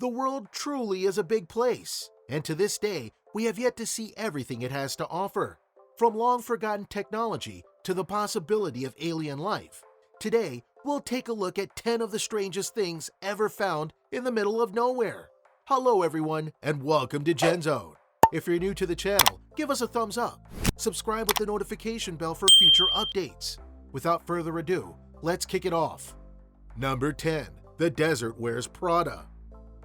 The world truly is a big place, and to this day, we have yet to see everything it has to offer. From long-forgotten technology to the possibility of alien life, today we'll take a look at 10 of the strangest things ever found in the middle of nowhere. Hello everyone, and welcome to GenZone. If you're new to the channel, give us a thumbs up. Subscribe with the notification bell for future updates. Without further ado, let's kick it off. Number 10. The desert wears Prada.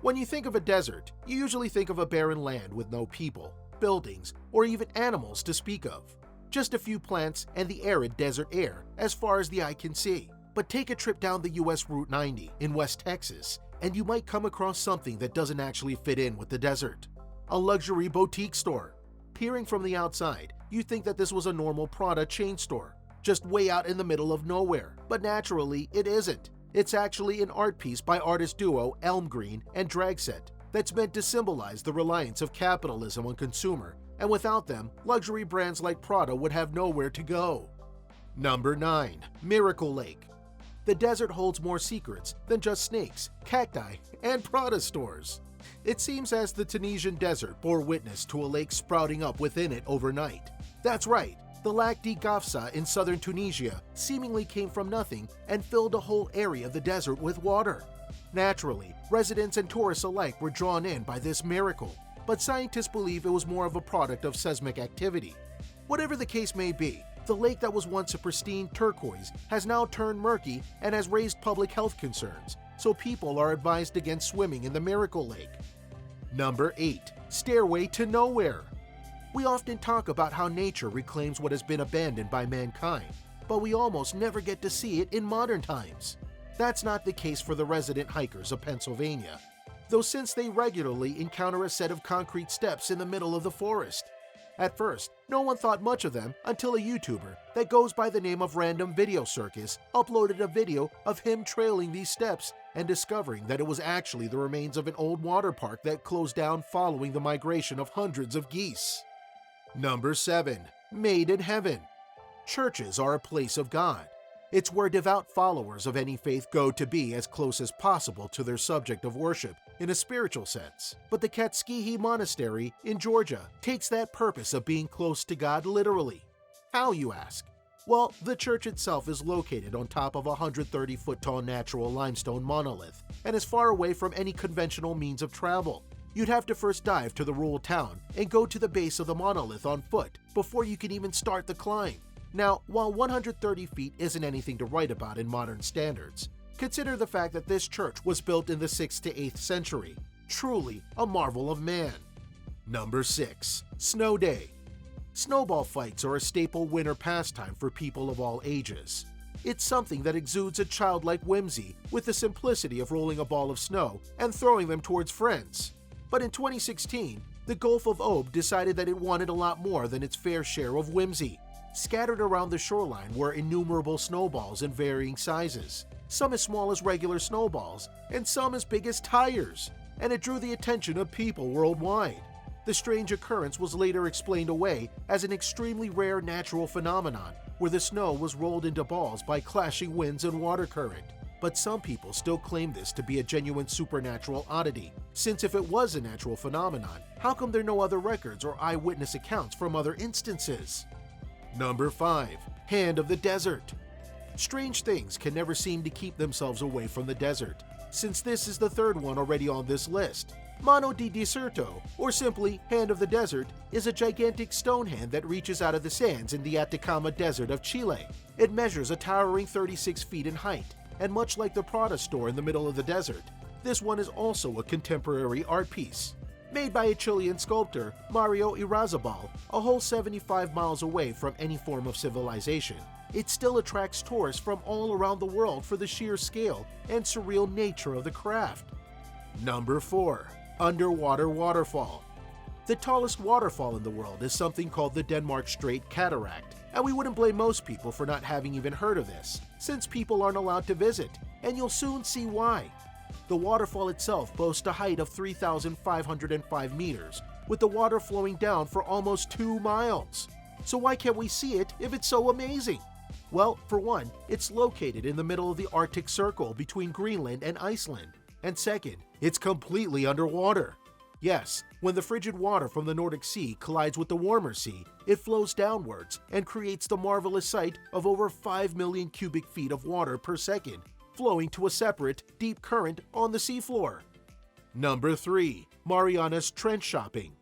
When you think of a desert, you usually think of a barren land with no people, buildings, or even animals to speak of. Just a few plants and the arid desert air as far as the eye can see. But take a trip down the US Route 90 in West Texas, and you might come across something that doesn't actually fit in with the desert. A luxury boutique store. Peering from the outside, you'd think that this was a normal Prada chain store, just way out in the middle of nowhere, but naturally it isn't. It's actually an art piece by artist duo Elm Green and Dragset that's meant to symbolize the reliance of capitalism on consumer, and without them, luxury brands like Prada would have nowhere to go. Number 9. Miracle Lake. The desert holds more secrets than just snakes, cacti, and Prada stores. It seems as the Tunisian desert bore witness to a lake sprouting up within it overnight. That's right. The Lac di Gafsa in southern Tunisia seemingly came from nothing and filled a whole area of the desert with water. Naturally, residents and tourists alike were drawn in by this miracle, but scientists believe it was more of a product of seismic activity. Whatever the case may be, the lake that was once a pristine turquoise has now turned murky and has raised public health concerns, so people are advised against swimming in the Miracle Lake. Number 8. Stairway to Nowhere. We often talk about how nature reclaims what has been abandoned by mankind, but we almost never get to see it in modern times. That's not the case for the resident hikers of Pennsylvania, though, since they regularly encounter a set of concrete steps in the middle of the forest. At first, no one thought much of them until a YouTuber that goes by the name of Random Video Circus uploaded a video of him trailing these steps and discovering that it was actually the remains of an old water park that closed down following the migration of hundreds of geese. Number 7. Made in Heaven. Churches are a place of God. It's where devout followers of any faith go to be as close as possible to their subject of worship in a spiritual sense. But the Katskihi Monastery in Georgia takes that purpose of being close to God literally. How, you ask? Well, the church itself is located on top of a 130-foot-tall natural limestone monolith and is far away from any conventional means of travel. You'd have to first dive to the rural town and go to the base of the monolith on foot before you can even start the climb. Now, while 130 feet isn't anything to write about in modern standards, consider the fact that this church was built in the 6th to 8th century. Truly a marvel of man. Number 6. Snow Day. Snowball fights are a staple winter pastime for people of all ages. It's something that exudes a childlike whimsy with the simplicity of rolling a ball of snow and throwing them towards friends. But in 2016, the Gulf of Ob decided that it wanted a lot more than its fair share of whimsy. Scattered around the shoreline were innumerable snowballs in varying sizes, some as small as regular snowballs, and some as big as tires, and it drew the attention of people worldwide. The strange occurrence was later explained away as an extremely rare natural phenomenon, where the snow was rolled into balls by clashing winds and water current. But some people still claim this to be a genuine supernatural oddity, since if it was a natural phenomenon, how come there are no other records or eyewitness accounts from other instances? Number 5. Hand of the Desert. Strange things can never seem to keep themselves away from the desert, since this is the third one already on this list. Mano di Deserto, or simply Hand of the Desert, is a gigantic stone hand that reaches out of the sands in the Atacama Desert of Chile. It measures a towering 36 feet in height, and much like the Prada store in the middle of the desert, this one is also a contemporary art piece. Made by a Chilean sculptor, Mario Irrazabal, a whole 75 miles away from any form of civilization, it still attracts tourists from all around the world for the sheer scale and surreal nature of the craft. Number 4. Underwater Waterfall. The tallest waterfall in the world is something called the Denmark Strait Cataract, and we wouldn't blame most people for not having even heard of this, since people aren't allowed to visit, and you'll soon see why. The waterfall itself boasts a height of 3,505 meters, with the water flowing down for almost 2 miles. So why can't we see it if it's so amazing? Well, for one, it's located in the middle of the Arctic Circle between Greenland and Iceland. And second, it's completely underwater. Yes, when the frigid water from the Nordic Sea collides with the warmer sea, it flows downwards and creates the marvelous sight of over 5 million cubic feet of water per second, flowing to a separate, deep current on the seafloor. Number 3. Marianas Trench Shopping.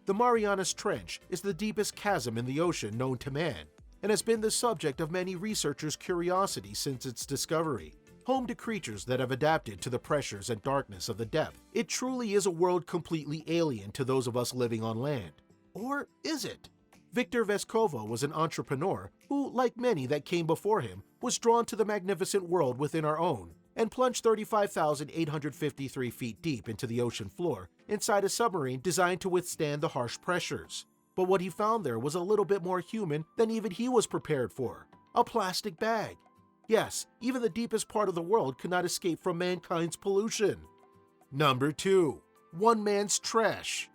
The Marianas Trench is the deepest chasm in the ocean known to man, and has been the subject of many researchers' curiosity since its discovery. Home to creatures that have adapted to the pressures and darkness of the depth, it truly is a world completely alien to those of us living on land. Or is it? Victor Vescovo was an entrepreneur who, like many that came before him, was drawn to the magnificent world within our own, and plunged 35,853 feet deep into the ocean floor inside a submarine designed to withstand the harsh pressures. But what he found there was a little bit more human than even he was prepared for: a plastic bag. Yes, even the deepest part of the world could not escape from mankind's pollution. Number 2. One man's trash.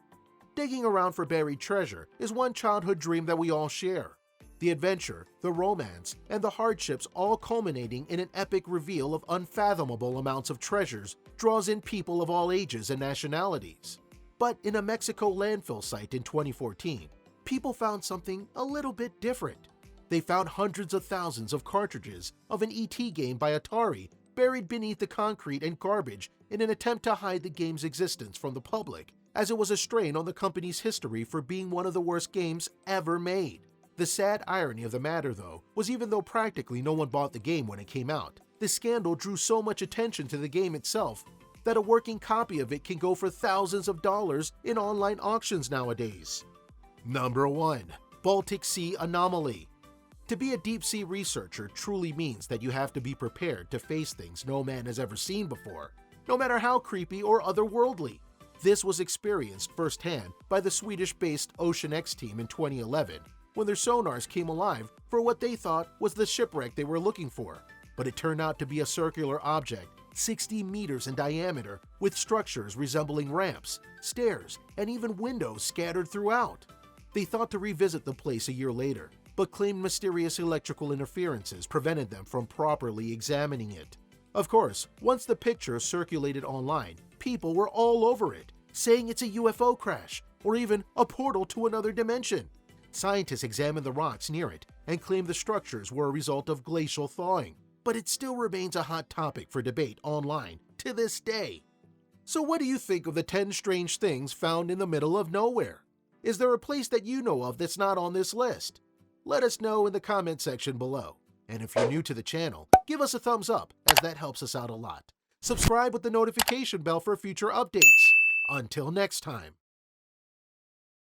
Digging around for buried treasure is one childhood dream that we all share. The adventure, the romance, and the hardships all culminating in an epic reveal of unfathomable amounts of treasures draws in people of all ages and nationalities. But in a Mexico landfill site in 2014, people found something a little bit different. They found hundreds of thousands of cartridges of an ET game by Atari buried beneath the concrete and garbage in an attempt to hide the game's existence from the public, as it was a strain on the company's history for being one of the worst games ever made. The sad irony of the matter, though, was even though practically no one bought the game when it came out, the scandal drew so much attention to the game itself that a working copy of it can go for thousands of dollars in online auctions nowadays. Number 1. Baltic Sea Anomaly. To be a deep-sea researcher truly means that you have to be prepared to face things no man has ever seen before, no matter how creepy or otherworldly. This was experienced firsthand by the Swedish-based Ocean X team in 2011, when their sonars came alive for what they thought was the shipwreck they were looking for. But it turned out to be a circular object, 60 meters in diameter, with structures resembling ramps, stairs, and even windows scattered throughout. They thought to revisit the place a year later, but claimed mysterious electrical interferences prevented them from properly examining it. Of course, once the picture circulated online, people were all over it, saying it's a UFO crash, or even a portal to another dimension. Scientists examined the rocks near it and claimed the structures were a result of glacial thawing, but it still remains a hot topic for debate online to this day. So what do you think of the 10 strange things found in the middle of nowhere? Is there a place that you know of that's not on this list? Let us know in the comment section below. And if you're new to the channel, give us a thumbs up, as that helps us out a lot. Subscribe with the notification bell for future updates. Until next time.